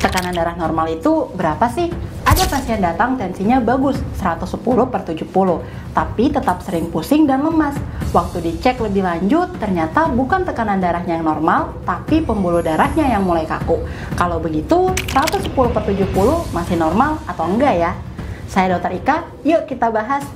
Tekanan darah normal itu berapa sih? Ada pasien datang tensinya bagus, 110/70, tapi tetap sering pusing dan lemas. Waktu dicek lebih lanjut, ternyata bukan tekanan darahnya yang normal, tapi pembuluh darahnya yang mulai kaku. Kalau begitu, 110/70 masih normal atau enggak ya? Saya Dr. Ika, yuk kita bahas.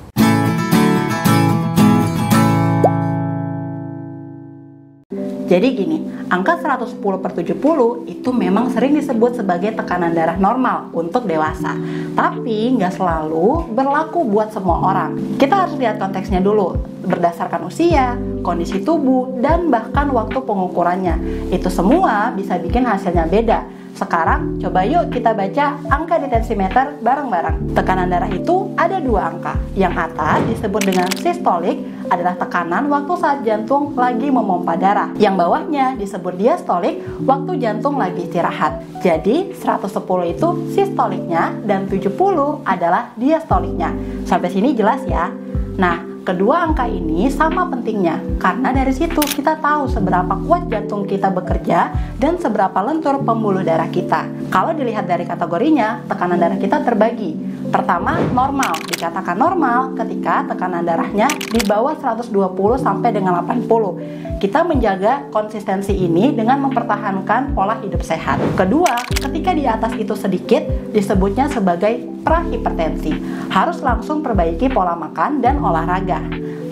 Jadi gini, angka 110/70 itu memang sering disebut sebagai tekanan darah normal untuk dewasa. Tapi nggak selalu berlaku buat semua orang. Kita harus lihat konteksnya dulu, berdasarkan usia, kondisi tubuh, dan bahkan waktu pengukurannya. Itu semua bisa bikin hasilnya beda. Sekarang coba yuk kita baca angka di tensimeter bareng-bareng. Tekanan darah itu ada dua angka. Yang atas disebut dengan sistolik, adalah tekanan waktu saat jantung lagi memompa darah. Yang bawahnya disebut diastolik, waktu jantung lagi istirahat. Jadi 110 itu sistoliknya dan 70 adalah diastoliknya. Sampai sini jelas ya? Nah, kedua angka ini sama pentingnya, karena dari situ kita tahu seberapa kuat jantung kita bekerja dan seberapa lentur pembuluh darah kita. Kalau dilihat dari kategorinya, tekanan darah kita terbagi. Pertama, normal. Dikatakan normal ketika tekanan darahnya di bawah 120 sampai dengan 80. Kita menjaga konsistensi ini dengan mempertahankan pola hidup sehat. Kedua, ketika di atas itu sedikit, disebutnya sebagai prahipertensi. Harus langsung perbaiki pola makan dan olahraga.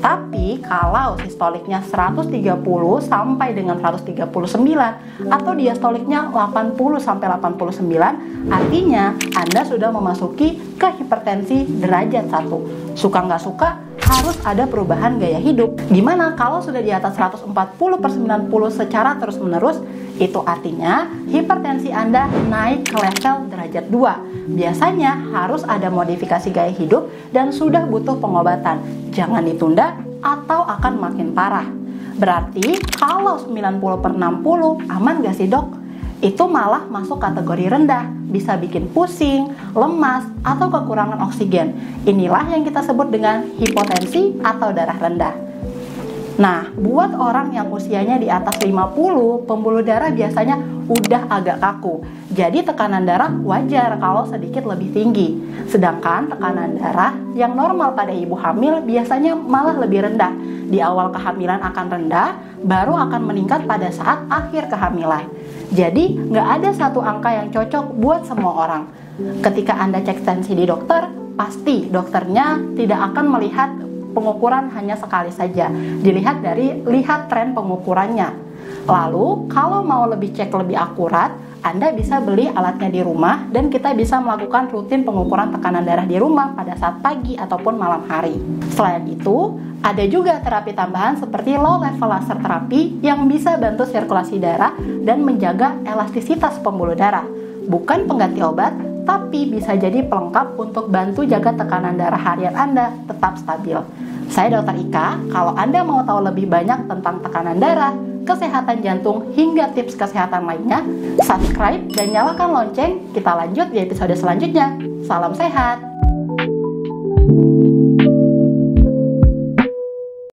Tapi kalau sistoliknya 130 sampai dengan 139 atau diastoliknya 80 sampai 89, artinya Anda sudah memasuki ke hipertensi derajat 1. Suka nggak suka, harus ada perubahan gaya hidup. Gimana kalau sudah di atas 140/90 secara terus-menerus? Itu artinya hipertensi Anda naik ke level derajat 2. Biasanya harus ada modifikasi gaya hidup dan sudah butuh pengobatan. Jangan ditunda atau akan makin parah. Berarti kalau 90/60 aman gak sih dok? Itu malah masuk kategori rendah, bisa bikin pusing, lemas, atau kekurangan oksigen. Inilah yang kita sebut dengan hipotensi atau darah rendah. Nah, buat orang yang usianya di atas 50, pembuluh darah biasanya udah agak kaku. Jadi tekanan darah wajar kalau sedikit lebih tinggi. Sedangkan tekanan darah yang normal pada ibu hamil biasanya malah lebih rendah. Di awal kehamilan akan rendah, baru akan meningkat pada saat akhir kehamilan. Jadi nggak ada satu angka yang cocok buat semua orang. Ketika Anda cek tensi di dokter, pasti dokternya tidak akan melihat pengukuran hanya sekali saja. Dilihat dari tren pengukurannya. Lalu, kalau mau lebih cek lebih akurat, Anda bisa beli alatnya di rumah dan kita bisa melakukan rutin pengukuran tekanan darah di rumah pada saat pagi ataupun malam hari. Selain itu, ada juga terapi tambahan seperti low level laser terapi yang bisa bantu sirkulasi darah dan menjaga elastisitas pembuluh darah. Bukan pengganti obat, tapi bisa jadi pelengkap untuk bantu jaga tekanan darah harian Anda tetap stabil. Saya Dr. Ika, kalau Anda mau tahu lebih banyak tentang tekanan darah, kesehatan jantung, hingga tips kesehatan lainnya, subscribe dan nyalakan lonceng. Kita lanjut di episode selanjutnya. Salam sehat!